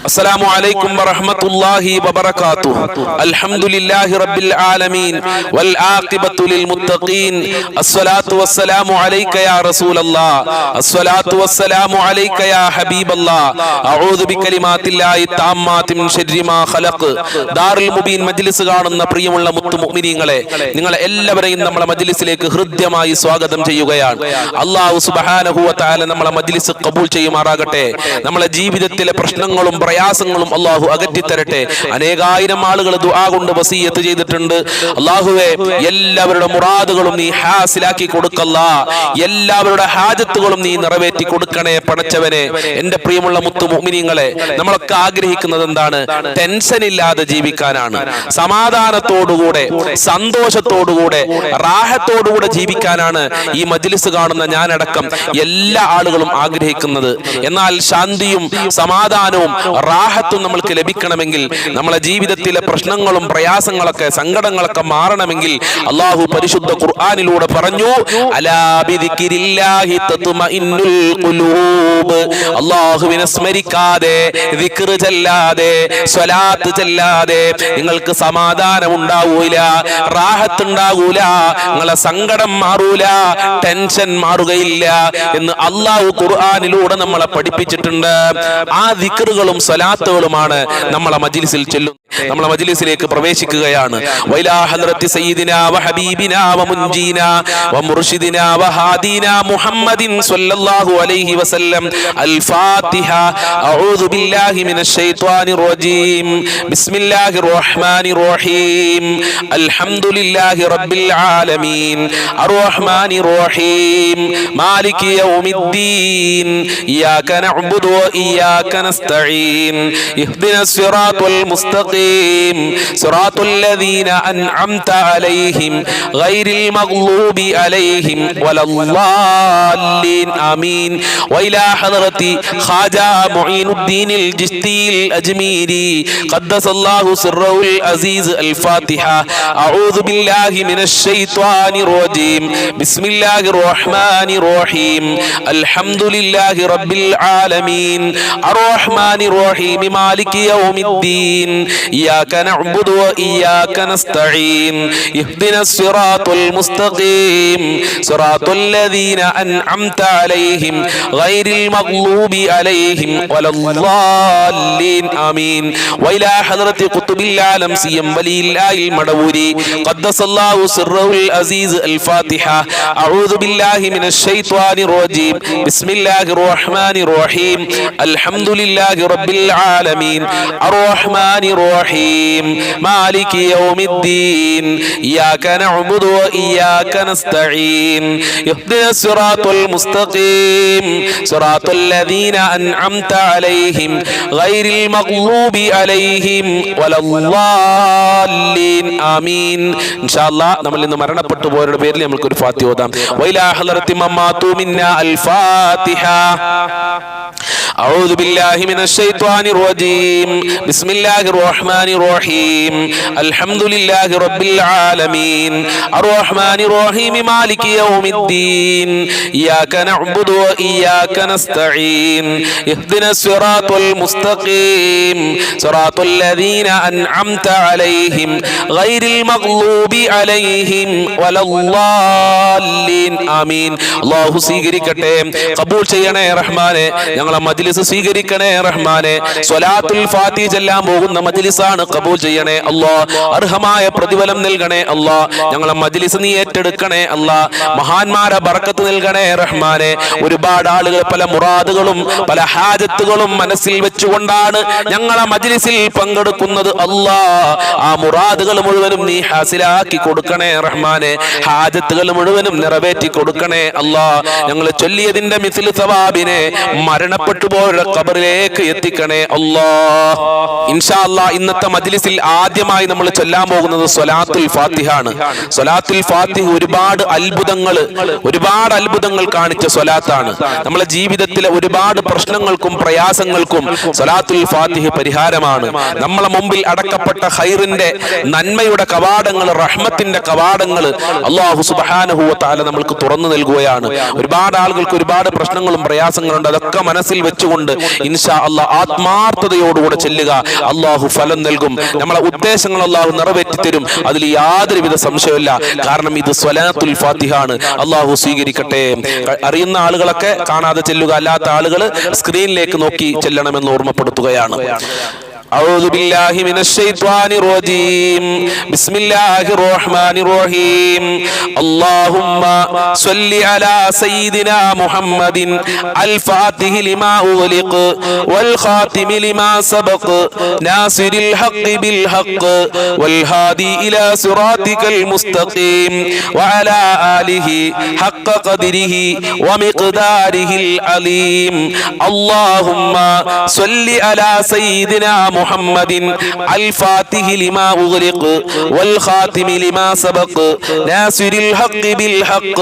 السلام عليكم ورحمة الله وبركاته. الحمد لله رب العالمين والعاقبة للمتقين. الصلاة والسلام عليك يا رسول الله. الصلاة والسلام عليك يا حبيب الله. أعوذ بكلمات الله التامات من شر ما خلق. ദാറുൽ മുബീൻ മജ്ലിസ് കാണുന്ന പ്രിയമുള്ള മുത്തു മുഅ്മിനീങ്ങളെ, നിങ്ങൾ എല്ലാവരെയും നമ്മുടെ മജ്ലിസിലേക്ക് ഹൃദ്യമായി സ്വാഗതം ചെയ്യുകയാണ്. അല്ലാഹു സുബ്ഹാനഹു വ തആല നമ്മുടെ മജ്ലിസ് ഖബൂൽ ചെയ്യുമാറാകട്ടെ. നമ്മുടെ ജീവിതത്തിലെ പ്രശ്നങ്ങളും പ്രയാസങ്ങളും അല്ലാഹു അകറ്റിത്തരട്ടെ. അനേകായിരം ആളുകൾ ദുആ കൊണ്ട് വസിയത്ത് ചെയ്തിട്ടുണ്ട്. അല്ലാഹുവേ, എല്ലാവരുടെ മുറാദുകളും നീ ഹാസിലാക്കി കൊടുക്കല്ലാ. എല്ലാവരുടെ ഹാജത്തുകളും നീ നിറവേറ്റി കൊടുക്കണേ പടച്ചവനെ. എന്റെ പ്രിയമുള്ള മുത്തു മുഅ്മിനീങ്ങളെ, നമ്മളൊക്കെ ആഗ്രഹിക്കുന്നത് എന്താണ്? ടെൻഷൻ ഇല്ലാതെ ജീവിക്കാനാണ്, സമാധാനത്തോടുകൂടെ സന്തോഷത്തോടുകൂടെ റാഹത്തോടുകൂടെ ജീവിക്കാനാണ് ഈ മജ്ലിസ് കാണുന്ന ഞാനടക്കം എല്ലാ ആളുകളും ആഗ്രഹിക്കുന്നത്. എന്നാൽ ശാന്തിയും സമാധാനവും റാഹത്തും നമ്മൾക്ക് ലഭിക്കണമെങ്കിൽ, നമ്മളെ ജീവിതത്തിലെ പ്രശ്നങ്ങളും പ്രയാസങ്ങളൊക്കെ സങ്കടങ്ങളൊക്കെ മാറണമെങ്കിൽ അല്ലാഹു പരിശുദ്ധ ഖുർആനിലൂടെ പറഞ്ഞു, അലാ ബിദിക്രില്ലാഹി തത്മഇന്നുൽ ഖുലൂബ്. അല്ലാഹുവിനെ സ്മരിക്കാതെ, ദിക്ർ ചൊല്ലാതെ, സ്വലാത്ത് ചൊല്ലാതെ നിങ്ങൾക്ക് സമാധാനം ഉണ്ടാവൂല, റാഹത്ത് ഉണ്ടാകൂല, നിങ്ങളെ സങ്കടം മാറൂല, ടെൻഷൻ മാറുകയില്ല എന്ന് അല്ലാഹു ഖുർആനിലൂടെ നമ്മളെ പഠിപ്പിച്ചിട്ടുണ്ട്. ആ ദിക്റുകളും സ്വലാത്തുകളുമാണ് നമ്മളെ മജ്ലിസിൽ ചൊല്ലുന്നത്. നമ്മളെ മജ്ലിസിലേക്ക് പ്രവേശിക്കുകയാണ്. വൈലാ ഹദ്റത്തി സയ്യിദിനാ വഹബീബിനാ വമുൻജീനാ വമുർഷിദിനാ വഹാദീനാ മുഹമ്മദിൻ സ്വല്ലല്ലാഹു അലൈഹി വസല്ലം. അൽ ഫാത്തിഹ. അഊദു ബില്ലാഹി മിനശ് ശൈത്വാനിർ റജീം. ബിസ്മില്ലാഹിർ റഹ്മാനിർ റഹീം. അൽഹംദുലില്ലാഹി റബ്ബിൽ ആലമീൻ. അർറഹ്മാനിർ റഹീം. മാലികി യൗമിദ്ദീൻ. ഇയ്യാക നഅ്ബുദു വഇയ്യാക നസ്തഈൻ. ഇഹ്ദിനസ് സിറാത്തൽ മുസ്തഖീം. സിറാത്തൽ ലദീന അൻഅംത അലൈഹിം ഗൈറിൽ മഗ്ലൂബി അലൈഹിം വലദ്ദാല്ലീൻ. ആമീൻ. വഇലാ ഹദ്റത്തി ഖാജാ മുഈനുദ്ദീനിൽ ജിസ്തിയിൽ അജ്മീരി ഖദ്ദസല്ലാഹു സിർറഹുൽ അസീസ്. അൽ ഫാത്തിഹ. അഊദു ബില്ലാഹി മിനശ് ശൈത്വാനിർ റജീം. ബിസ്മില്ലാഹിർ റഹ്മാനിർ റഹീം. അൽഹംദുലില്ലാഹി റബ്ബിൽ ആലമീൻ. അർറഹ്മാനിർ റഹീം. മാലികി യൗമിദ്ദീൻ. ഇയ്യാക നഅ്ബുദു വഇയ്യാക നസ്തഈൻ. ഇഹ്ദിനസ് സിറാത്തൽ മുസ്തഖീം. സിറാത്തൽ ലദീന അൻഅംത അലൈഹിം ഗൈറിൽ മഗ്ലൂബി അലൈഹിം വലദ്ദാല്ലീൻ. ആമീൻ. വഇലാ ഹദ്റത്തി ഖുത്ബിൽ ആലം സിയം വലില്ലാഹിൽ മദവൂരി ഖദ്ദസല്ലാഹു സിർറഹുൽ അസീസ്. അൽ ഫാത്തിഹ. അഊദു ബില്ലാഹി മിനശ് ശൈത്വാനിർ റജീം. ബിസ്മില്ലാഹിർ റഹ്മാനിർ റഹീം. അൽഹംദുലില്ലാഹി റബ്ബിൽ ആലമീൻ. അർറഹ്മാനിർ റഹീം. മാലികി യൗമിദ്ദീൻ. ഇയ്യാക നഅ്ബുദു വഇയ്യാക നസ്തഈൻ. ഇഹ്ദിനസ് സിറാത്തൽ മുസ്തഖീം. സിറാത്തൽ ലദീന അൻഅംത അലൈഹിം ഗൈറിൽ മഗ്ലൂബി അലൈഹിം വലദ്ദാല്ലീൻ. ആമീൻ. ഇൻഷാ അല്ലാഹ് നമ്മൾ ഇന്ന് മരണപ്പെട്ടു പോയവരുടെ പേരിൽ നമുക്ക് ഒരു ഫാത്തിഹ ഓതാം. വൈലാ ഹദ്റത്തി മമ്മാതു മിന്നാ അൽ ഫാത്തിഹ. أعوذ بالله من الشيطان الرجيم. بسم الله الرحمن الرحيم. الحمد لله رب العالمين. الرحمن الرحيم. مالك يوم الدين. إياك نعبد وإياك نستعين. اهدنا الصراط المستقيم. صراط الذين أنعمت عليهم غير المغلوب عليهم ولا الضالين. آمين. الله സ്വീകരിക്കട്ടെ, ഖബൂൽ ചെയ്യണേ റഹ്മാനെ. ഞങ്ങളെ മജ്ലിസ് സ്വീകരിക്കണേ റഹ്മാനെ. സ്വലാത്തുൽ ഫാത്തിഹ ചൊല്ലാൻ പോകുന്ന മജ്ലിസാണ്, ഖബൂൽ ചെയ്യണേ അല്ലാഹ്. അർഹമായ പ്രതിഫലം നൽകണേ അല്ലാഹ്. ഞങ്ങളെ മജ്ലിസ് നീ ഏറ്റെടുക്കണേ അല്ലാഹ്. മഹാന്മാരെ ബർക്കത്ത് നൽകണേ റഹ്മാനെ. ഒരുപാട് ആളുകൾ പല മുറാദുകളും പല ഹാജത്തുകളും മനസ്സിൽ വെച്ചുകൊണ്ടാണ് ഞങ്ങളെ മജ്ലിസിൽ പങ്കെടുക്കുന്നത് അല്ലാഹ്. ആ മുറാദുകൾ മുഴുവനും നീ ഹാസിലാക്കി കൊടുക്കണേ റഹ്മാനെ. ഹാജത്തുകൾ മുഴുവനും നിറവേറ്റി കൊടുക്കണേ അല്ലാഹ്. ഞങ്ങൾ ചൊല്ലിയതിന്റെ മിസ്ലു സവാബിനെ മരണപ്പെട്ടു പോയ ഖബറിലേക്ക് എത്തിക്കണേ അല്ലാഹ്. ഇൻഷാ അല്ലാഹ് ഇന്നത്തെ മജ്ലിസിൽ ആദ്യമായി നമ്മൾ ചൊല്ലാൻ പോകുന്നത് സ്വലാത്തുൽ ഫാത്തിഹ ആണ്. സ്വലാത്തുൽ ഫാത്തിഹ ഒരുപാട് അത്ഭുതങ്ങൾ കാണിച്ച സ്വലാത്താണ്. നമ്മുടെ ജീവിതത്തിലെ ഒരുപാട് പ്രശ്നങ്ങൾക്കും പ്രയാസങ്ങൾക്കും സ്വലാത്തുൽ ഫാത്തിഹ പരിഹാരമാണ്. നമ്മളെ മുമ്പിൽ അടക്കപ്പെട്ട ഖൈറിന്റെ നന്മയുടെ കവാടങ്ങൾ, റഹ്മത്തിന്റെ കവാടങ്ങൾ അല്ലാഹു സുബ്ഹാനഹു വ തആല നമ്മൾക്ക് തുറന്നു നൽകുകയാണ്. ഒരുപാട് ആളുകൾക്ക് ഒരുപാട് പ്രശ്നങ്ങളും പ്രയാസങ്ങളുണ്ട്. അതൊക്കെ മനസ്സിൽ വെച്ച് വെച്ചുകൊണ്ട് ഇൻഷാ അല്ലാഹ് ആത്മാർത്ഥതയോടുകൂടെ ചെല്ലുക. അള്ളാഹു ഫലം നൽകും. നമ്മളെ ഉദ്ദേശങ്ങൾ അള്ളാഹു നിറവേറ്റി തരും. അതിൽ യാതൊരുവിധ സംശയമില്ല. കാരണം ഇത് സ്വലാത്തുൽ ഫാത്തിഹ ആണ്. അള്ളാഹു സ്വീകരിക്കട്ടെ. അറിയുന്ന ആളുകളൊക്കെ കാണാതെ ചെല്ലുക, അല്ലാത്ത ആളുകൾ സ്ക്രീനിലേക്ക് നോക്കി ചെല്ലണമെന്ന് ഓർമ്മപ്പെടുത്തുകയാണ്. أعوذ بالله من الشيطان الرجيم بسم الله الرحمن الرحيم اللهم صل على سيدنا محمد الفاتح لما أغلق والخاتم لما سبق ناصر الحق بالحق والهادي إلى صراطك المستقيم وعلى آله حق قدره ومقداره العليم اللهم صل على سيدنا محمد الفاتح لما أغلق والخاتم لما سبق ناصر الحق بالحق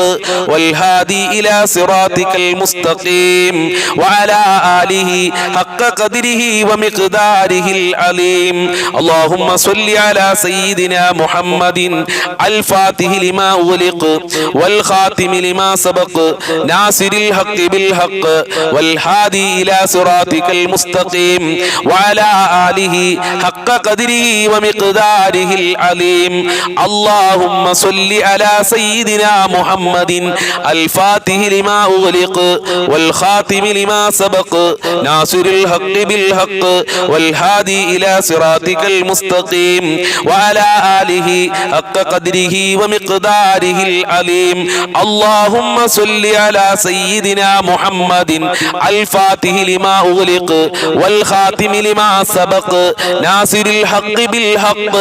والهادي إلى صراطك المستقيم وعلى آله حق قدره ومقداره العليم اللهم صل على سيدنا محمد الفاتح لما أغلق والخاتم لما سبق ناصر الحق بالحق والهادي إلى صراطك المستقيم وعلى آله حق قدره ومقداره العليم اللهم صل على سيدنا محمد الفاتح لما أغلق والخاتم لما سبق ناصر الحق بالحق والهادي إلى صراطك المستقيم وعلى آله حق قدره ومقداره العليم اللهم صل على سيدنا محمد الفاتح لما أغلق والخاتم لما سبق ناصر الحق بالحق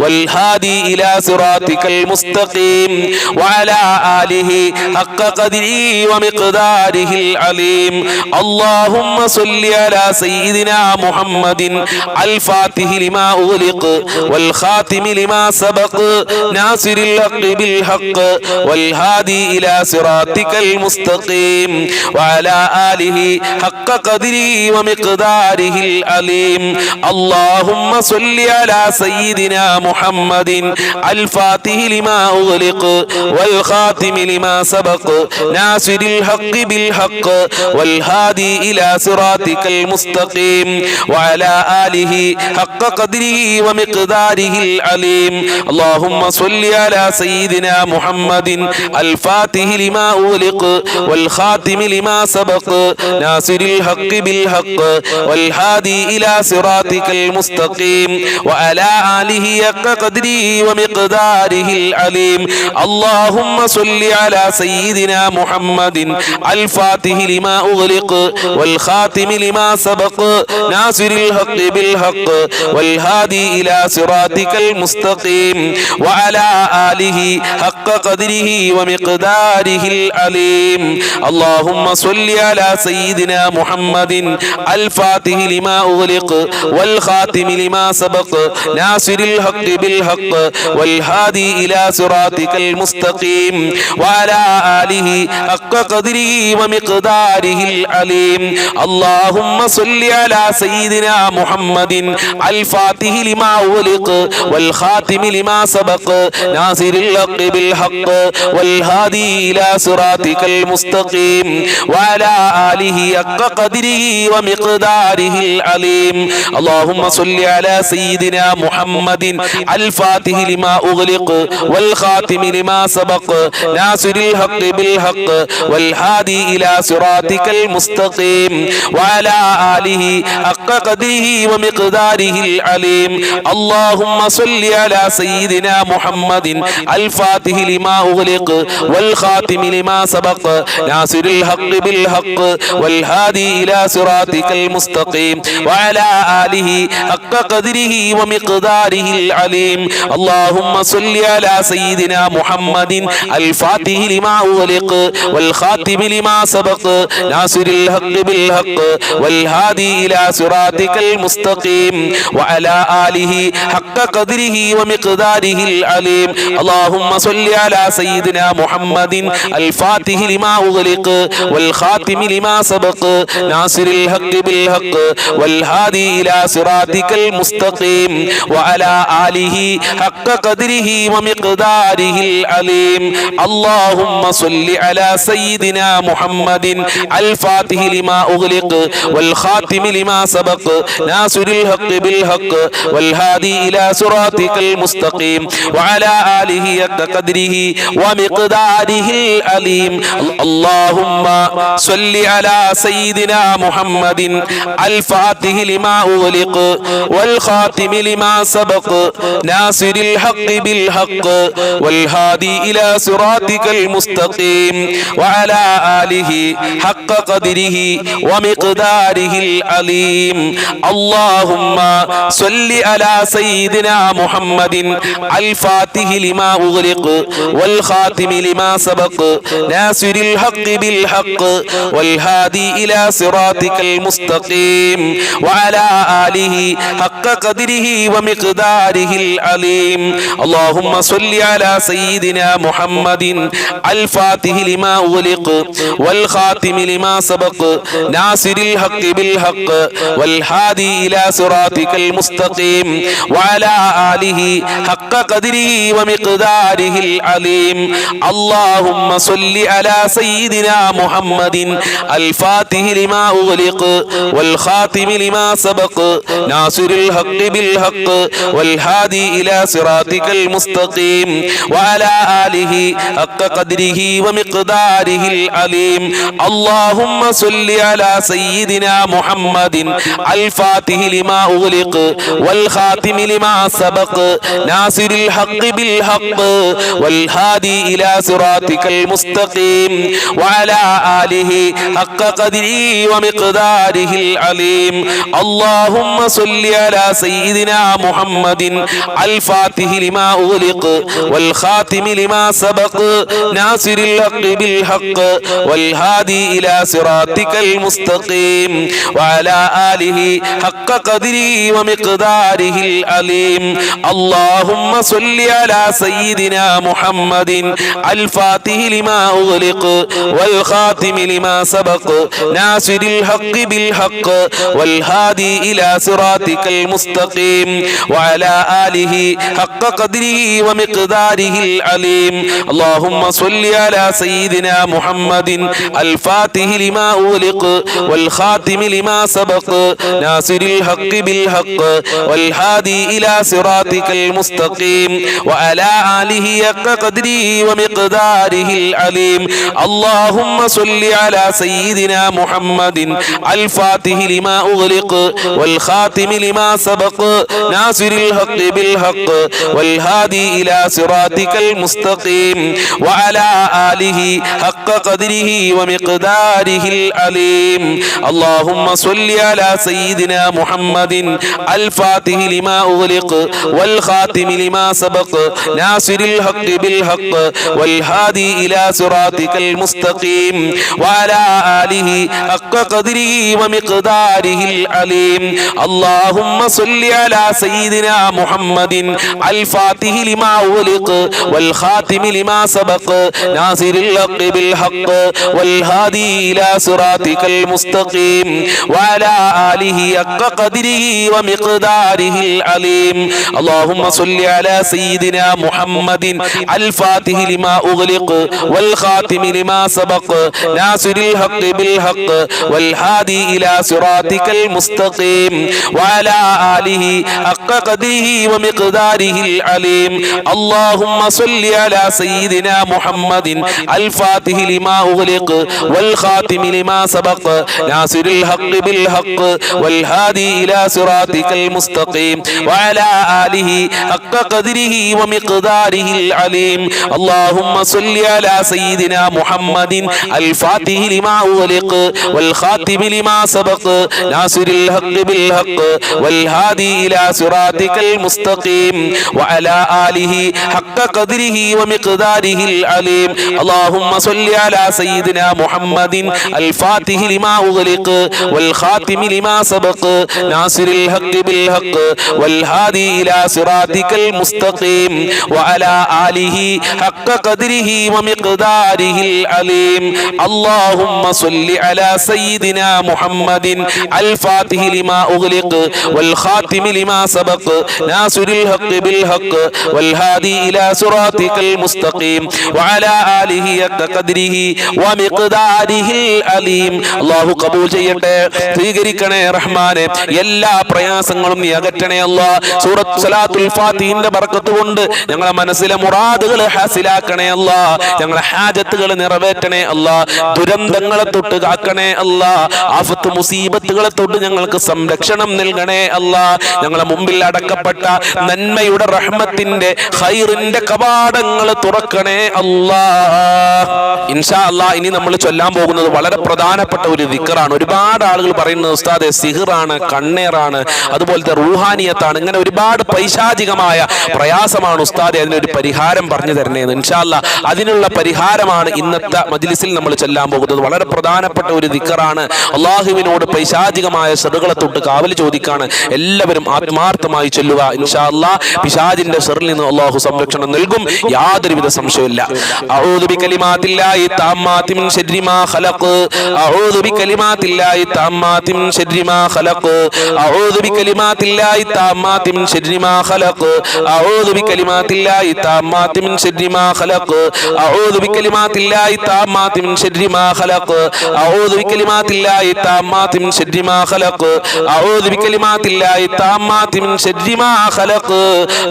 والهادي إلى صراطك المستقيم وعلى آله حق قدره ومقداره العليم اللهم صل على سيدنا محمد الفاتح لما أغلق والخاتم لما سبق ناصر الحق بالحق والهادي إلى صراطك المستقيم وعلى آله حق قدره ومقداره العليم اللهم صل على سيدنا محمد الفاتح لما أغلق والخاتم لما سبق ناصر الحق بالحق والهادي إلى صراطك المستقيم وعلى آله حق قدره ومقداره العليم اللهم صل على سيدنا محمد الفاتح لما أغلق والخاتم لما سبق ناصر الحق بالحق والهادي إلى صراطك المستقيم وعلى آله حق قدره ومقداره العليم اللهم صل على سيدنا محمد الفاتح لما أغلق والخاتم لما سبق ناصر الحق بالحق والهادي إلى صراطك المستقيم وعلى آله حق قدره ومقداره العليم اللهم صل على سيدنا محمد الفاتح لما أغلق والخاتم لما سبق ناصر الحق بالحق والهادي إلى صراطك المستقيم وعلى آله حق قدره ومقداره العليم اللهم صل على سيدنا محمد الفاتح لما أغلق والخاتم لما سبق ناصر الحق بالحق والهادي إلى صراطك المستقيم وعلى آله حق قدره ومقداره العليم اللهم صل على سيدنا محمد الفاتح لما أغلق والخاتم لما سبق ناصر الحق بالحق والهادي إلى صراطك المستقيم وعلى آله حق قدره ومقداره العليم اللهم صل على سيدنا محمد الفاتح لما أغلق والخاتم لما سبق ناصر الحق بالحق والهادي إلى صراطك المستقيم وعلى آله حق قدره ومقداره العليم اللهم صل على سيدنا محمد الفاتح لما أغلق والخاتم لما سبق ناصر الحق بالحق والهادي إلى صراطك المستقيم وعلى آله حق قدره ومقداره العليم اللهم صل على سيدنا محمد الفاتح لما أغلق والخاتم لما سبق ناصر الحق بالحق والهادي إلى إلى صراطك المستقيم وعلى آله حق قدره ومقداره العظيم اللهم صل على سيدنا محمد الفاتح لما أغلق والخاتم لما سبق ناصر الحق بالحق والهادي إلى صراطك المستقيم وعلى آله حق قدره ومقداره العظيم اللهم صل على سيدنا محمد الفاتح لما أغلق والخاتم لما سبق ناصر الحق بالحق والهادي إلى صراطك المستقيم وعلى آله حق قدره ومقداره العظيم اللهم صل على سيدنا محمد الفاتح لما أغلق والخاتم لما سبق ناصر الحق بالحق والهادي إلى صراطك المستقيم وعلى آله حق قدره ومقداره العظيم اللهم صل على سيدنا محمد الفاتح لما أغلق والخاتم لما سبق ناصر الحق بالحق والهادي إلى صراطك المستقيم وعلى آله حق قدره ومقداره العظيم اللهم صل على سيدنا محمد الفاتح لما أغلق والخاتم لما سبق ناصر الحق بالحق والهادي إلى صراطك المستقيم وعلى آله حق قدره ومقداره العظيم اللهم صل على سيدنا محمد الفاتح لما أغلق والخاتم لما سبق ناصر الحق بالحق والهادي إلى صراطك المستقيم وعلى آله حق قدره ومقداره العظيم اللهم صل على سيدنا محمد الفاتح لما أغلق والخاتم لما سبق ناصر الحق بالحق والهادي إلى صراطك المستقيم وعلى آله حق قدره ومقداره العظيم اللهم صل على سيدنا محمد الفاتح لما أغلق والخاتم لما سبق ناصر الحق بالحق والهادي إلى صراطك المستقيم وعلى آله حق قدره ومقداره العظيم اللهم صل على سيدنا محمد الفاتح لما أغلق والخاتم لما سبق ناصر الحق بالحق والهادي إلى صراطك المستقيم وعلى آله حق قدره ومقداره العظيم اللهم صل على سيدنا محمد الفاتح لما أغلق والخاتم لما سبق ناصر الحق بالحق والهادي إلى صراطك المستقيم وعلى آله حق قدره ومقداره العظيم اللهم صل على سيدنا محمد الفاتح لما أغلق والخاتم لما سبق ناصر الحق بالحق والهادي إلى صراطك المستقيم وعلى آله حق قدره ومقداره العظيم اللهم صل على سيدنا محمد الفاتح لما أغلق والخاتم لما سبق ناصر الحق بالحق والهادي إلى صراطك المستقيم وعلى آله حق قدره ومقداره العظيم اللهم صل على سيدنا محمد الفاتح لما أغلق والخاتم لما سبق ناصر الحق بالحق والهادي إلى صراطك المستقيم وعلى آله حق قدره ومقداره العظيم اللهم صل على سيدنا محمد الفاتح لما أغلق والخاتم لما سبق ناصر الحق بالحق والهادي إلى صراطك المستقيم وعلى آله حق قدره ومقداره العظيم اللهم صل على سيدنا محمد الفاتح لما أغلق والخاتم لما سبق ناصر الحق بالحق والهادي إلى صراطك المستقيم وعلى آله حق قدره ومقداره العظيم اللهم صل على سيدنا محمد الفاتح لما أغلق والخاتم لما سبق ناصر الحق بالحق والهادي إلى صراطك المستقيم وعلى آله حق قدره ومقداره العظيم اللهم صل على سيدنا محمد الفاتح لما أغلق والخاتم لما سبق ناصر الحق بالحق والهادي إلى صراطك المستقيم وعلى آله حق قدره ومقداره العظيم. അല്ലാഹു ഖബൂൽ ചെയ്യട്ടെ, സ്വീകരിക്കണേ റഹ്മാനെ. എല്ലാ പ്രയാസങ്ങളും നീ അകറ്റണേ അല്ലാഹ്. സൂറത്ത് സലാത്തുൽ ഫാത്തിഹിന്റെ ബർക്കത്ത് കൊണ്ട് ഞങ്ങളെ മനസ്സിലെ മുറാദുകൾ ഹാസിലാക്കണേ അല്ലാഹ്. ഞങ്ങളെ ഹാജത്തുകൾ നിറവേറ്റണേ അല്ലാഹ്. ദുരന്തങ്ങളെ തൊട്ട് കാക്കണേ അല്ലാഹ്. ആഫത്ത് മുസീബത്തുകളെ തൊട്ട് ഞങ്ങൾക്ക് സംരക്ഷണം നൽകണേ അല്ലാഹ്. ഞങ്ങളെ മുമ്പിൽ അടക്കപ്പെട്ട നന്മയുടെ റഹ്മത്തിന്റെ ഖൈറിന്റെ കവാടങ്ങൾ തുറക്കണേ അല്ലാഹ്. ഇൻഷാ അല്ലാഹ് ഇനി നമ്മൾ ചൊല്ലാൻ പോകുന്നത് വളരെ പ്രധാനപ്പെട്ട ഒരു ദിക്റാണ്. ഒരുപാട് ആളുകൾ പറയുന്നത് ഉസ്താദെ സിഹ്റാണ്, കണ്ണേറാണ്, അതുപോലത്തെ റൂഹാനിയത്താണ്, ഇങ്ങനെ ഒരുപാട് പൈശാചികമായ പ്രയാസമാണ് ഉസ്താദെ, അതിനൊരു പരിഹാരം പറഞ്ഞു തരണേന്ന്. ഇൻഷാ അല്ലാഹ് അതിനുള്ള പരിഹാരമാണ് ഇന്നത്തെ മജ്ലിസിൽ നമ്മൾ ചൊല്ലാൻ പോകുന്നത്. വളരെ പ്രധാനപ്പെട്ട ഒരു ദിക്റാണ്. അള്ളാഹുവിനോട് പൈശാചികമായ ഷറുകളെ തൊട്ട് കാവൽ ചോദിക്കാണ്. എല്ലാവരും ആത്മാർത്ഥമായി ചൊല്ലുക. ഇൻഷാ അല്ലാഹ് പിശാചിന്റെ ഷറിൽ നിന്ന് അള്ളാഹു സംരക്ഷണം നൽകും, യാതൊരുവിധ സംശയമില്ല. അഊദു ബികലിമാത്തില്ലാഹി തമ്മാതി മിൻ ശർരി മാ ഖലഖ് അഊദു ബികലിമാത്തില്ലാഹി തമ്മാതി മിൻ ശർരി മാ ഖലഖ് അഊദു ബികലിമാത്തില്ലാഹി തമ്മാതി മിൻ ശർരി മാ ഖലഖ് അഊദു ബികലിമാത്തില്ലാഹി തമ്മാതി മിൻ ശർരി മാ ഖലഖ് അഊദു ബികലിമാത്തില്ലാഹി തമ്മാതി മിൻ ശർരി മാ ഖലഖ് അഊദു ബികലിമാത്തില്ലാഹി തമ്മാതി മിൻ ശർരി മാ ഖലഖ് അഊദു ബികലിമാത്തില്ലാഹി തമ്മാതി മിൻ ശർരി മാ ഖലഖ്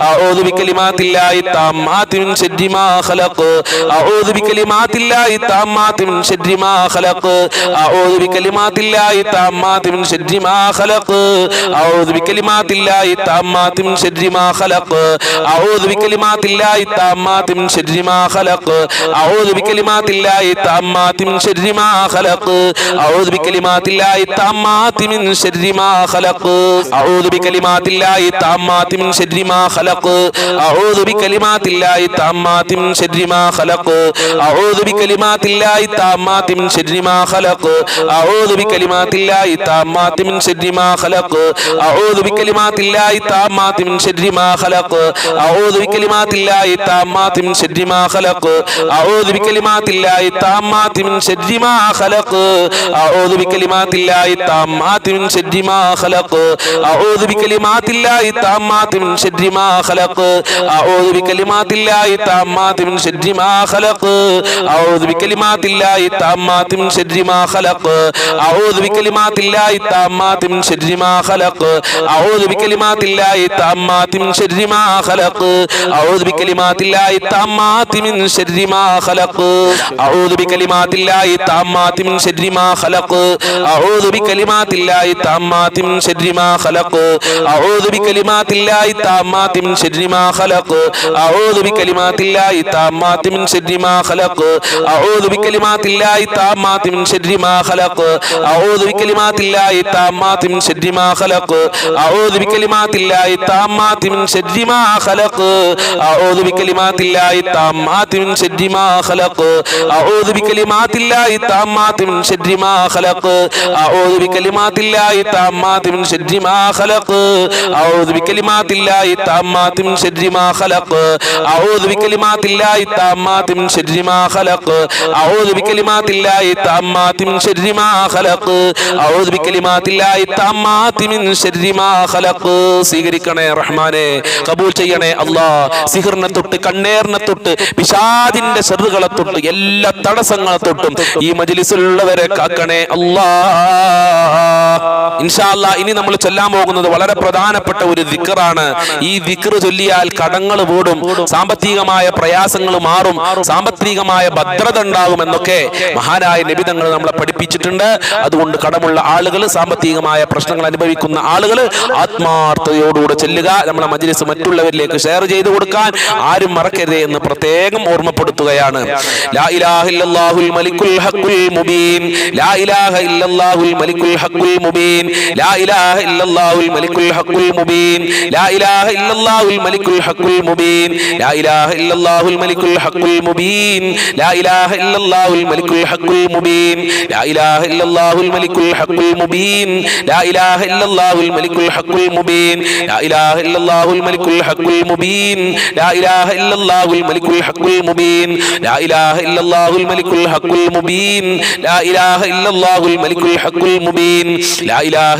അഊദു ബികലിമാത്തില്ലാഹി തമ്മാതി മിൻ ശർരി മാ ഖലഖ് അഊദു ബികലിമാത്തില്ലാഹി തമ്മാതി മിൻ ശർരി മാ ഖലഖ് അഊദു ബികലിമാത്തില്ലാഹി തമ്മാതി മിൻ ശർരി മാ ഖലഖ് അഊദു ബികലിമാത്തില്ലാഹി തമ്മാതി മിൻ ശർരി മാ ഖലഖ് അഊദു ബികലിമാത്തില്ലാഹി തമ്മാതി മിൻ ശർരി മാ ഖലഖ് അഊദു ബികലിമാത്തില്ലാഹി തമ്മാതി മിൻ ശർരി മാ ഖലഖ് അഊദു ബികലിമാത്തില്ലാഹി തമ്മാതി മിൻ ശർരി മാ ഖലഖ് അഊദു ബികലിമാത്തില്ലാഹി തമ്മാതി മിൻ ശർരി മാ ഖലഖ് അഊദു ബികലിമാത്തില്ലാഹി തമ്മാതി മിൻ ശർരി മാ ഖലഖ് അഊദു ബികലിമാത്തില്ലാഹി തമ്മാതി മിൻ ശർരി മാ ഖലഖ് അഊദു ബികലിമാത്തില്ലാഹി തമ്മാതി മിൻ ശർരി മാ ഖലഖ് അഊദു ബികലിമാത്തില്ലാഹി തമ്മാതി മിൻ ശർരി മാ ഖലഖ് അഊദു ബികലിമാത്തില്ലാഹി തമ്മാതി മിൻ ശർരി മാ ഖലഖ് അഊദു ബികലിമാത്തില്ലാഹി തമ്മാതി മിൻ ശർരി മാ ഖലഖ് അഊദു ബികലിമാത്തില്ലാഹി തമ്മാതി മിൻ ശർരി മാ ഖലഖ് അഊദു ബികലിമാത്തില്ലാഹി തമ്മാതി മിൻ ശർരി മാ ഖലഖ് അഊദു ബികലിമാത്തില്ലാഹി തമ്മാതി മിൻ ശർരി മാ ഖലഖ് അഊദു ബികലിമാത്തില്ലാഹി തമ്മാതി മിൻ ശർരി മാ ഖലഖ് അഊദു ബികലിമാത്തില്ലാഹി തമ്മാതി മിൻ ശർരി മാ ഖലഖ് അഊദു ബികലിമാത്തില്ലാഹി തമ്മാതി മിൻ ശർരി മാ ഖലഖ് അഊദു ബികലിമാത്തില്ലാഹി തമ്മാതി മിൻ ശർരി മാ ഖലഖ് അഊദു ബികലിമാത്തില്ലാഹി തമ്മാതി മിൻ ശർരി മാ ഖലഖ് അഊദു ബികലിമാത്തില്ലാഹി തമ്മാതി മിൻ ശർരി മാ ഖലഖ് അഊദു ബികലിമാത്തില്ലാഹി തമ്മാതി മിൻ ശർരി മാ ഖലഖ് അഊദു ബികലിമാത്തില്ലാഹി തമ്മാതി മിൻ ശർരി മാ ഖലഖ് അഊദു ബികലിമാത്തില്ലാഹി തമ്മാതി മിൻ ശർരി മാ ഖലഖ് അഊദു ബികലിമാത്തില്ലാഹി തമ്മാതി മിൻ ശർരി മാ ഖലഖ് അഊദു ബികലിമാത്തില്ലാഹി തമ്മാതി മിൻ ശർരി മാ ഖലഖ് അഊദു ബികലിമാത്തില്ലാഹി തമ്മാതി മിൻ ശർരി മാ ഖലഖ് അഊദു ബികലിമാത്തില്ലാഹി തമ്മാതി മിൻ ശർരി മാ ഖലഖ് അഊദു ബികലിമാത്തില്ലാഹി തമ്മാതി മിൻ ശർരി മാ ഖലഖ് അഊദു ബികലിമാത്തില്ലാഹി തമ്മാതി മിൻ ശർരി മാ ഖലഖ് അഊദു ബികലിമാത്തില്ലാഹി തമ്മാതി മിൻ ശർരി മാ ഖലഖ് അഊദു ബികലിമാത്തില്ലാഹി തമ്മാതി മിൻ ശർരി മാ ഖലഖ് അഊദു ബികലിമാത്തില്ലാഹി തമ്മാതി മിൻ ശർരി മാ ഖലഖ്. സ്വീകരിക്കണേ റഹ്മാനെ, ഖബൂൽ ചെയ്യണേ അല്ലാഹ്. സിഹ്റിനെ തൊട്ട്, കണ്ണേറിനെ തൊട്ട്, പിശാചിന്റെ ഷർറുകളെ തൊട്ട്, എല്ലാ തടസ്സങ്ങളെ തൊട്ടും ഈ മജ്ലിസിലുള്ളവരെ കാക്കണേ അല്ലാഹ്. ഇൻഷാ അല്ലാഹ് ഇനി നമ്മൾ ചൊല്ലാൻ പോകുന്നത് വളരെ പ്രധാനപ്പെട്ട ഒരു ദിക്റാണ്. ഈ ദിക്ർ ചൊല്ലിയാൽ കടങ്ങൾ വീടും, സാമ്പത്തികമായ പ്രയാസങ്ങൾ മാറും, സാമ്പത്തികമായ ഭദ്രത ഉണ്ടാകും എന്നൊക്കെ മഹാനായ നബി തങ്ങൾ നമ്മളെ പഠിപ്പിച്ചിട്ടുണ്ട്. അതുകൊണ്ട് കടമുള്ള ആളുകൾ, സാമ്പത്തികമായ പ്രശ്നങ്ങൾ അനുഭവിക്കുന്ന ആളുകൾ ആത്മാർത്ഥതയോടുകൂടെ ചെല്ലുക. നമ്മളെ മജ്ലിസ് മറ്റുള്ളവരിലേക്ക് ഷെയർ ചെയ്തു കൊടുക്കാൻ ആരും മറക്കരുത് എന്ന് പ്രത്യേകം ഓർമ്മപ്പെടുത്തുകയാണ്. ലാ ഇലാഹ ഇല്ലല്ലാഹുൽ മലിക്കുൽ ഹഖുൽ മുബീൻ, ലാ ഇലാഹ ഇല്ലല്ലാഹുൽ മലിക്കുൽ ഹഖുൽ മുബീൻ, ലാ ഇലാഹ ഇല്ലല്ലാഹുൽ മലിക്കുൽ ഹഖുൽ മുബീൻ, ലാ ഇലാഹ ഇല്ലല്ലാഹുൽ മലിക്കുൽ ഹഖുൽ മുബീൻ, ലാ ഇലാഹ ഇല്ലല്ലാഹുൽ മലിക്കുൽ ഹഖുൽ മുബീൻ, ലാ ഇലാഹ ഇല്ലല്ലാഹുൽ മലിക്കുൽ ഹഖുൽ മുബീൻ, ലാ ഇലാഹ ഇല്ലല്ലാഹുൽ മലിക്കുൽ ഹഖുൽ മുബീൻ, ലാ ഇലാഹ ഇല്ലല്ലാഹുൽ മലിക്കുൽ ഹഖുൽ മുബീൻ, ലാ ഇലാഹ ഇല്ലല്ലാഹുൽ മലിക്കുൽ ഹഖുൽ മുബീൻ, ലാ ഇലാഹ ഇല്ലല്ലാഹുൽ മലിക്കുൽ ഹഖുൽ മുബീൻ, ലാ ഇലാഹ ഇല്ലല്ലാഹുൽ മലിക്കുൽ ഹഖുൽ മുബീൻ, ലാ ഇലാഹ ഇല്ലല്ലാഹുൽ മലിക്കുൽ ഹഖുൽ മുബീൻ, ലാ ഇലാഹ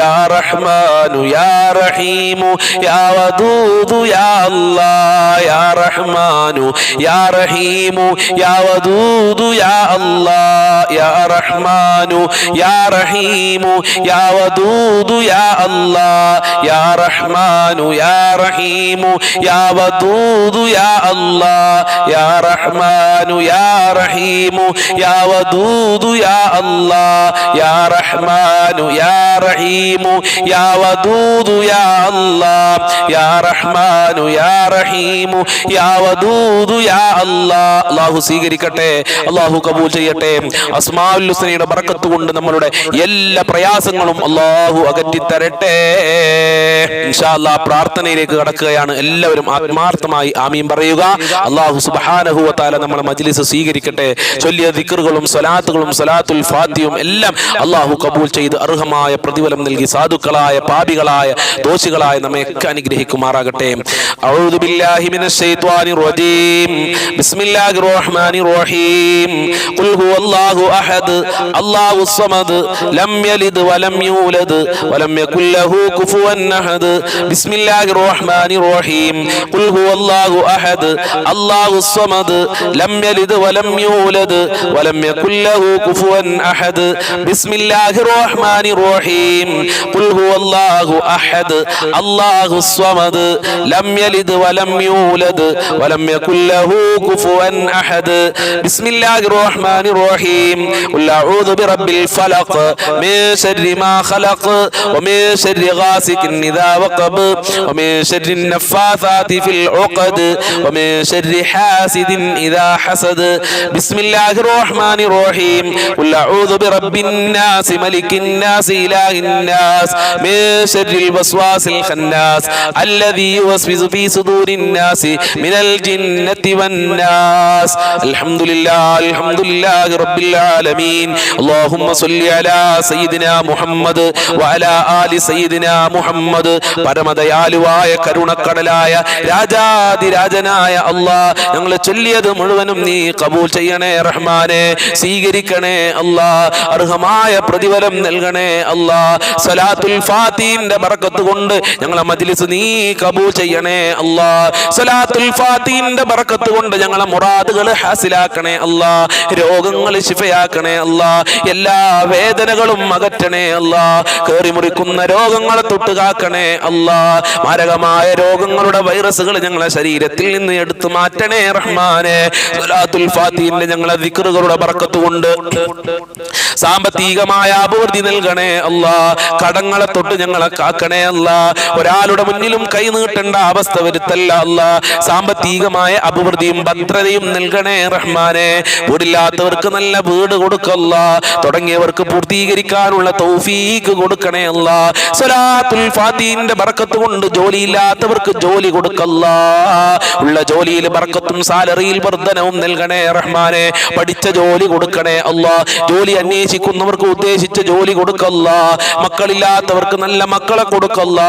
യാ റഹ്മാനു യാ റഹീമു യാ വദൂദു യാ അല്ലാഹ് യാ റഹ്മാനു യാ റഹീമു യാ വദൂദു യാ അല്ലാഹ് യാ റഹ്മാനു യാ റഹീമു യാ വദൂദു യാ അല്ലാഹ് യാ റഹ്മാനു യാ റഹീമു യാ വദൂദു യാ അല്ലാഹ് യാ റഹ്മാനു യാ റഹീമു യാ വദൂദു യാ അല്ലാഹ് യാ റഹ്മാനു യാ റഹീമു യാ വദൂദു യാ അല്ലാഹ് യാ റഹ്മാനു യാ റഹീമു യാ വദൂദു യാ അല്ലാഹ്. അല്ലാഹു സ്വീകരിക്കട്ടെ, അല്ലാഹു കബൂൽ ചെയ്യട്ടെ. അസ്മാഉൽ ഹുസ്നയുടെ ബറക്കത്ത് കൊണ്ട് നമ്മളുടെ എല്ലാ പ്രയാസങ്ങളും അല്ലാഹു അകറ്റി തരട്ടെ. ഇൻഷാ അല്ലാഹ് പ്രാർത്ഥനയിലേക്ക് കടക്കുകയാണ്. എല്ലാവരും ആത്മാർത്ഥമായി ആമീൻ പറയുക. അല്ലാഹു സുബ്ഹാനഹു വ തആല നമ്മുടെ മജ്ലിസ് സ്വീകരിക്കട്ടെ. ചൊല്ലിയ ദിക്റുകളും സ്വലാത്തുകളും സ്വലാത്തുൽ ഫാത്തിഹയും എല്ലാം അല്ലാഹു കബൂൽ ചെയ്ത് അർഹമായ പ്രതിഫലം നൽകി സാധുക്കളായ പാപികളായ ദോഷികളായ നമ്മയൊക്കെ അനുഗ്രഹിക്കുമാറാകട്ടെ. അഊദു ബില്ലാഹി മിനശ് ശൈത്വാനിർ റജീം. ബിസ്മില്ലാഹിർ റഹ്മാനിർ റഹീം. ഖുൽ ഹുവല്ലാഹു അഹദ് അല്ലാഹുസ് സമദ് ലം യലിദ് വലം യൂലദ് വലം യകുൽ ലഹു കുഫുവൻ അഹദ്. ബിസ്മില്ലാഹിർ റഹ്മാനിർ റഹീം. ഖുൽ ഹുവല്ലാഹു അഹദ് അല്ലാഹുസ് സമദ് ലം യലിദ് വലം യൂലദ് വലം യകുൽ ലഹു കുഫുവൻ അഹദ്. ബിസ്മില്ലാഹിർ റഹ്മാനിർ റഹീം. ഖുൽ ഹുവല്ലാഹു അഹദ് അല്ലാഹുസ് സമദ് ലം യലിദ് വലം യൂലദ് വലം യകുൽ ലഹു കുഫുവൻ അഹദ്. ബിസ്മില്ലാഹിർ റഹ്മാനിർ റഹീം. ഖുൽ അഊദു ബിറബ്ബിൽ ഫലഖ് മിൻ ശർരി മാ ഖലഖ് വമിൻ ശർരി ഗാസികിൻ ഇദാ വഖബ് വമിൻ ശർരി നഫാസാതി ഫിൽ ഉഖദ് വമിൻ ശർരി ഹാസിദിൻ ഇദാ ഹസദ്. ബിസ്മില്ലാഹിർ റഹ്മാനിർ റഹീം. ഖുൽ അഊദു ബിറബ്ബിൻ നാസ് മലിക്കിൻ നാസ് ഇലാഹിൻ നാസ് മിൻ ശർരിൽ വസ്വാസിൽ ഖന്നാസ് അല്ലദീ യുവസ്വിസു ഫീ സുദൂരിൻ നാസ് മിനൽ ജിന്നത്തി വൻ നാസ്. അൽഹംദുലില്ലാഹി റബ്ബിൽ ആലമീൻ. അല്ലാഹുമ്മ സ്വല്ലി അലാ സയ്യിദിനാ മുഹമ്മദ് വഅലാ ആലി സയ്യിദിനാ മുഹമ്മദ്. പരമദയാലുവായ കരുണക്കടലായ രാജാതിരാജനായ അല്ലാഹ്, ഞങ്ങൾ ചൊല്ലിയത് മുഴുവനും നീ കബൂൽ ചെയ്യണേ റഹ്മാനെ. സ്വീകരിക്കണേ അല്ലാഹ്, അർഹമായ പ്രതിഫലം നൽകണേ അല്ലാഹ്. സ്വലാത്തുൽ ഫാത്തിഹിന്റെ ബറക്കത്ത് കൊണ്ട് ഞങ്ങളെ മജ്ലിസ് നീ കബൂൽ ചെയ്യണേ അല്ലാഹ്. സ്വലാത്തുൽ ഫാത്തിഹിന്റെ ബറക്കത്ത് കൊണ്ട് ഞങ്ങളെ മുറാദുകൾ ഹാസിലാക്കണേ അല്ലാഹ്. രോഗങ്ങൾ ശിഫയാക്കണേ അല്ലാഹ്. എല്ലാ വേദനകളും അകറ്റണേ അല്ലാഹ്. കേറി മുറിക്കുന്ന രോഗങ്ങളെ തൊട്ട് കാക്കണേ അല്ലാഹ്. മാരകമായ രോഗങ്ങളുടെ വൈറസുകൾ ഞങ്ങളെ ശരീരത്തിൽ നിന്ന് എടുത്തു മാറ്റണേ റഹ്മാനെ. സ്വലാത്തുൽ ഫാത്തിഹിന്റെ ഞങ്ങളെ ദിക്റുകളുടെ ബറക്കത്ത് കൊണ്ട് സാമ്പത്തികമായ അഭിവൃദ്ധി നൽകണേ അല്ലാഹ്. കടങ്ങളെ തൊട്ട് ഞങ്ങളെ കാക്കണേ അല്ലാഹ്. ഒരാളുടെ മുന്നിലും കൈ നീട്ടേണ്ട അവസ്ഥ വരുത്തല്ല അല്ലാഹ്. സാമ്പത്തികമായ അഭിവൃദ്ധിയും ഭദ്രതയും നൽകണേ റഹ്മാനെ. വീടില്ലാത്തവർക്ക് നല്ല വീട് കൊടുക്കല്ല, തുടങ്ങിയവർക്ക് പൂർത്തീകരിക്കാനുള്ള തൗഫീക്ക് കൊടുക്കണേ അല്ലാഹ്. സ്വലാത്തുൽ ഫാത്തിഹിന്റെ ബറക്കത്ത് കൊണ്ട് ജോലിയില്ലാത്തവർക്ക് ജോലി കൊടുക്കല്ല. ഉള്ള ജോലിയിൽ ബറക്കത്തും സാലറിയിൽ വർധനവും നൽകണേ റഹ്മാനെ. പഠിച്ച ജോലി കൊടുക്കണേ അല്ലാഹ്. ജോലി അന്വേഷിക്കുന്നവർക്ക് ഉദ്ദേശിച്ച ജോലി കൊടുക്കല്ല. മക്കളില്ലാത്തവർക്ക് നല്ല മക്കളെ കൊടുക്കല്ല.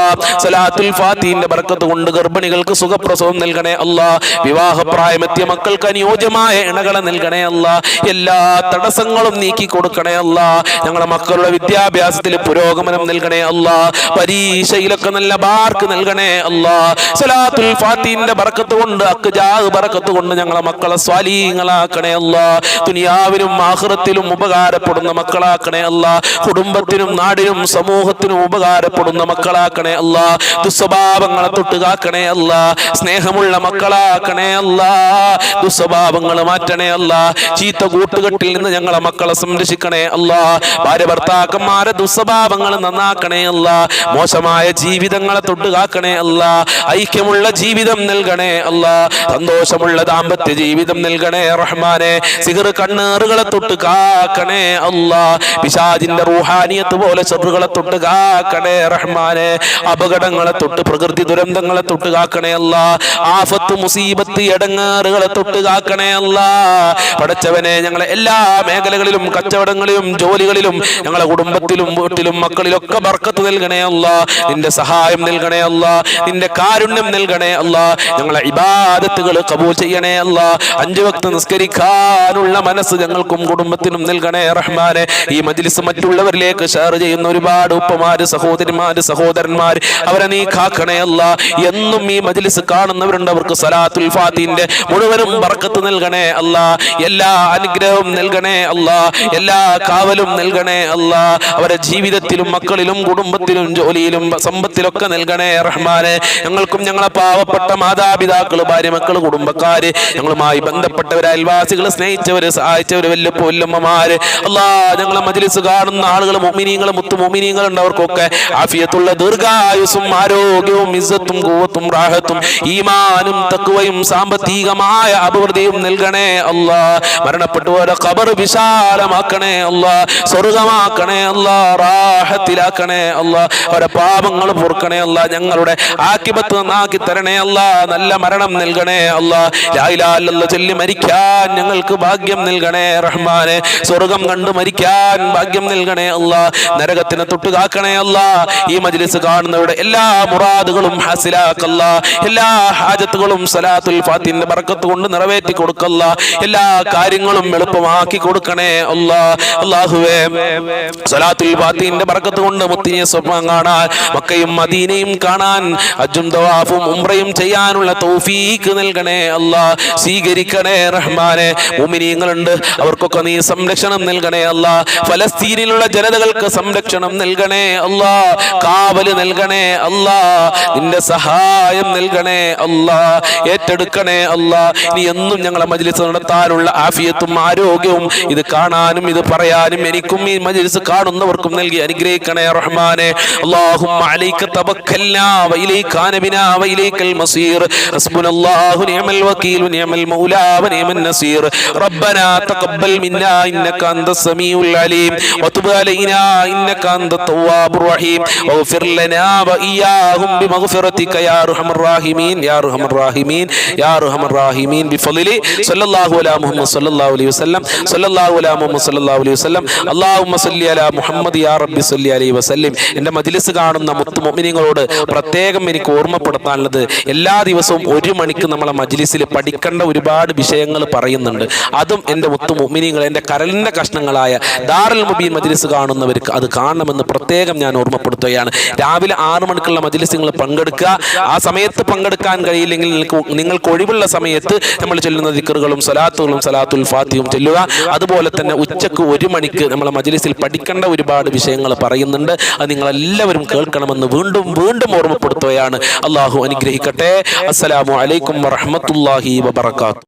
സ്വലാത്തുൽ ഫാത്തിഹിന്റെ ബറക്കത്ത് കൊണ്ട് ഗർഭിണികൾക്ക് സുഖപ്രസവം നൽകണേ അല്ലാഹ്. വിവാഹപ്രായമെത്തിയ മക്കൾക്ക് അനുയോജ്യമായ ഇണകളെ നൽകണേ അല്ലാഹ്. എല്ലാ തടസ്സങ്ങളും നീക്കി കൊടുക്കണേ അല്ലാഹ്. ഞങ്ങളുടെ മക്കളുടെ വിദ്യാഭ്യാസത്തിൽ പുരോഗമനം നൽകണേ അല്ലാഹ്. പരീക്ഷയിലൊക്കെ നല്ല മാർക്ക് നൽകണേ അല്ലാഹ്. സ്വലാത്തുൽ ഫാത്തിഹിന്റെ ബറക്കത്ത് കൊണ്ട് അക്ജാഹ് ബറക്കത്ത് കൊണ്ട് ഞങ്ങളെ മക്കളെ സ്വാലിഹീങ്ങളാക്കണേ അല്ലാഹ്. ദുനിയാവിലും ആഖിറത്തിലും ഉപകാരപ്പെടുന്ന മക്കളാക്കണേ അല്ലാഹ്. കുടുംബത്തിനും നാടിനും സമൂഹത്തിനും ഉപകാരപ്പെടുന്ന മക്കളാക്കണേ അല്ലാഹ്. ദുസ്വഭാവങ്ങളെ തൊട്ട് കാക്കണേ അല്ലാഹ്. സ്നേഹമുള്ള മക്കളാക്കണേ അല്ലാഹ്. ദുസ്വഭാവങ്ങൾ മാറ്റണേ അല്ലാഹ്. ചീത്ത കൂട്ടുകെട്ടിൽ നിന്ന് ഞങ്ങളെ മക്കളെ സംരക്ഷിക്കണേ അല്ലാഹ്. ഭാര്യ ഭർത്താക്കന്മാരെ ദുസ്വഭാവങ്ങൾ നന്നാക്കണേ അല്ലാഹ്. മോശമായ ജീവിതങ്ങളെ തൊട്ട് കാക്കണേ അല്ലാഹ്. ഐക്യമുള്ള ജീവിതം നൽകണേ അല്ലാഹ്. സന്തോഷമുള്ള ദാമ്പത്യ ജീവിതം നൽകണേ റഹ്മാനെ. സിഹർ കണ്ണേറുകളെ തൊട്ട് കാക്കണേ അല്ലാഹ്. പിശാചിന്റെ റൂഹാനിയത്ത് പോലെ ശത്രുക്കളെ തൊട്ട് കാക്കണേ റഹ്മാനെ. അപകടങ്ങളെ തൊട്ട് പ്രകൃതി ദുരന്തങ്ങളെ തൊട്ട് കാക്കണേ അല്ലാഹ്. ആഫത്ത് മുസീബത്ത് എടങ്ങേറുകളെ തൊട്ട് കാക്കണേ അല്ലാഹ്. പടച്ചവനെ, ഞങ്ങളെ എല്ലാ മേഖലകളിലും കച്ചവടങ്ങളിലും ജോലികളിലും ഞങ്ങളെ കുടുംബത്തിലും വീട്ടിലും മക്കളിലൊക്കെ ബർക്കത്ത് നൽകണേ അല്ലാഹ്. നിന്റെ സഹായം നൽകണേ അല്ലാഹ്. നിന്റെ കാരുണ്യം നൽകണേ അല്ലാഹ്. ഞങ്ങളെ ഇബാദത്തുകൾ കബൂൽ ചെയ്യണേ അല്ലാഹ്. 5 വക്ത് നിസ്കരിക്കാനുള്ള മനസ്സ് ഞങ്ങൾക്കും കുടുംബത്തിനും നൽകണേ റഹ്മാനെ. ഈ മജ്ലിസ് മറ്റുള്ളവരിലേക്ക് ഷെയർ ചെയ്യുന്ന ഒരുപാട് ഒരുപാട് ഉപ്പമാര്, സഹോദരിമാര്, സഹോദരന്മാര്, അവരെ നീ കാക്കണേ അല്ലാ. എന്നും ഈ മജ്ലിസ് കാണുന്നവരുണ്ട്, അവർക്ക് സലാത്തുൽ ഫാത്തിഹിന്റെ മുഴുവനും ബർക്കത്ത് നൽകണേ അല്ലാ. എല്ലാ അനുഗ്രഹവും നൽകണേ അല്ലാ. എല്ലാ കാവലും നൽകണേ അല്ലാ. അവരുടെ ജീവിതത്തിലും മക്കളിലും കുടുംബത്തിലും ജോലിയിലും സമ്പത്തിലൊക്കെ നൽകണേ റഹ്മാനെ. ഞങ്ങൾക്കും ഞങ്ങളെ പാവപ്പെട്ട മാതാപിതാക്കള്, ഭാര്യ, മക്കള്, കുടുംബക്കാര്, ഞങ്ങളുമായി ബന്ധപ്പെട്ടവര്, അയൽവാസികള്, സ്നേഹിച്ചവര്, സഹായിച്ചവര്, വല്ലുപ്പമാര് അല്ലാ, ഞങ്ങളെ മജ്ലിസ് കാണുന്ന ആളുകൾ, മുഅ്മിനീങ്ങൾ, മുത്തു മുഅ്മിനീങ്ങൾ ഉണ്ട്, അവർക്കൊക്കെ ആഫിയത്തുള്ള ദീർഘായുസ്സും ആരോഗ്യവും ഇസ്സത്തും ഖുവ്വത്തും റാഹത്തും ഈമാനും തഖ്വയും സാമ്പത്തികമായ അഭിവൃദ്ധിയും നൽകണേ അല്ലാ. മരണപ്പെട്ടവരുടെ ഖബർ വിശാലമാക്കണേ അല്ലാ. സ്വർഗ്ഗമാക്കണേ അല്ലാ. റാഹത്തിലാക്കണേ അല്ലാ. അവരുടെ പാപങ്ങൾ പൊറുക്കണേ അല്ലാ. ഞങ്ങളുടെ ആക്കിബത്ത് നന്നാക്കി തരണേ അല്ലാ. നല്ല മരണം നൽകണേ അല്ലാ. ലാ ഇലാഹ ഇല്ലല്ലാഹ് ചൊല്ലി മരിക്കാൻ ഞങ്ങൾക്ക് ഭാഗ്യം നൽകണേ റഹ്മാനെ. സ്വർഗ്ഗം കണ്ടു മരിക്കാൻ ഭാഗ്യം നൽകണേ അല്ലാ. നരകത്തിനെ തൊട്ട് കാക്കണേ അല്ലാ. ഈ മജ്ലിസ് കാണുന്നവരുടെ എല്ലാ മുറാദുകളും ഹാസിലാക്കല്ലാ. എല്ലാ ഹാജത്തുകളും സലാത്തുൽ ഫാത്തിഹിന്റെ ബർക്കത്ത് കൊണ്ട് നിറവേറ്റി കൊടുക്കല്ലാ. എല്ലാ കാര്യങ്ങളും എളുപ്പമാക്കി കൊടുക്കണേ അല്ലാ. അല്ലാഹുവേ, സലാത്തുൽ ഫാത്തിഹിന്റെ ബർക്കത്ത് കൊണ്ട് മുത്തിനെ സ്വപ്നം കാണാൻ, മക്കയും മദീനയും കാണാൻ, ഹജ്ജും തവാഫും ഉംറയും ചെയ്യാനുള്ള തൗഫീഖ് നൽകണേ അല്ലാ. സ്വീകരിക്കണേ റഹ്മാനെ. മുഅ്മിനീങ്ങളുണ്ട്, അവർക്കൊക്കെ നീ സംരക്ഷണം നൽകണേ അല്ലാ. ഫലസ്തീനിലുള്ള ജനതകൾക്ക് സംരക്ഷണം നൽകണേ അല്ലാ. കാവല് നൽകണേ അല്ലാ. നിന്റെ സഹായം നൽകണേ അല്ലാ. ഏറ്റെടുക്കണേ അല്ലാ. നീ എന്നും ഞങ്ങളെ മജ്ലിസ് നടത്താനുള്ള ആഫിയത്തും ആരോഗ്യവും ഇത് കാണാനും ഇത് പറയാനും എനിക്കും ഈ മജ്ലിസ് കാണുന്നവർക്കും നൽകി അനുഗ്രഹിക്കണേ റഹ്മാനെ. اللهم عليك توكلنا وإليك أنبنا وإليك المصير حسبنا الله ونعم الوكيل ونعم المولى ونعم النصير ربنا تقبل منا إنك أنت السميع العليم وتب علينا إنك أنت التواب الرحيم واغفر لنا وإياهم بمغفرتك يا أرحم الراحمين يا أرحم الراحمين يا أرحم الراحمين بفضل صلى الله على محمد صلى الله عليه وسلم صلى الله على محمد صلى الله عليه وسلم اللهم صل على محمد يا رب صل عليه وسلم. എൻ്റെ മജ്ലിസ് കാണുന്ന മുത്തു മുഅ്മിനീങ്ങളോട് പ്രത്യേകം എനിക്ക് ഓർമ്മപ്പെടുത്താനുള്ളത്, എല്ലാ ദിവസവും 1 മണിക്ക് നമ്മളെ മജ്ലിസിൽ പഠിക്കേണ്ട ഒരുപാട് വിഷയങ്ങൾ പറയുന്നുണ്ട്. അതും എൻ്റെ മുത്തു മുഅ്മിനീങ്ങൾ, എൻ്റെ കരളിൻ്റെ കഷ്ണങ്ങളായ ദാറുൽ മുബീൻ മജ്ലിസ് കാണുന്നവർക്ക് അത് കാണണമെന്ന് പ്രത്യേകം ഞാൻ ഓർമ്മപ്പെടുത്തുകയാണ്. രാവിലെ 6 മണിക്കുള്ള മജ്ലിസ് നിങ്ങൾ പങ്കെടുക്കുക. ആ സമയത്ത് പങ്കെടുക്കാൻ കഴിയില്ലെങ്കിൽ നിങ്ങൾക്ക് ഒഴിവുള്ള സമയത്ത് നമ്മൾ ചൊല്ലുന്ന ദിക്റുകളും സലാത്തുകളും സലാത്തുൽ ഫാത്തിഹയും ചൊല്ലുക. അതുപോലെ തന്നെ ഉച്ചക്ക് 1 മണിക്ക് നമ്മളെ മജ്ലിസിൽ പഠിക്കേണ്ട ഒരുപാട് വിഷയങ്ങൾ പറയുന്നുണ്ട്. അത് നിങ്ങളെല്ലാവരും കേൾക്കണമെന്ന് വീണ്ടും വീണ്ടും ഓർമ്മപ്പെടുത്തുകയാണ്. അള്ളാഹു അനുഗ്രഹിക്കട്ടെ. അസ്സലാമു അലൈക്കും വറഹ്മത്തുള്ളാഹി വബറകാതുഹു.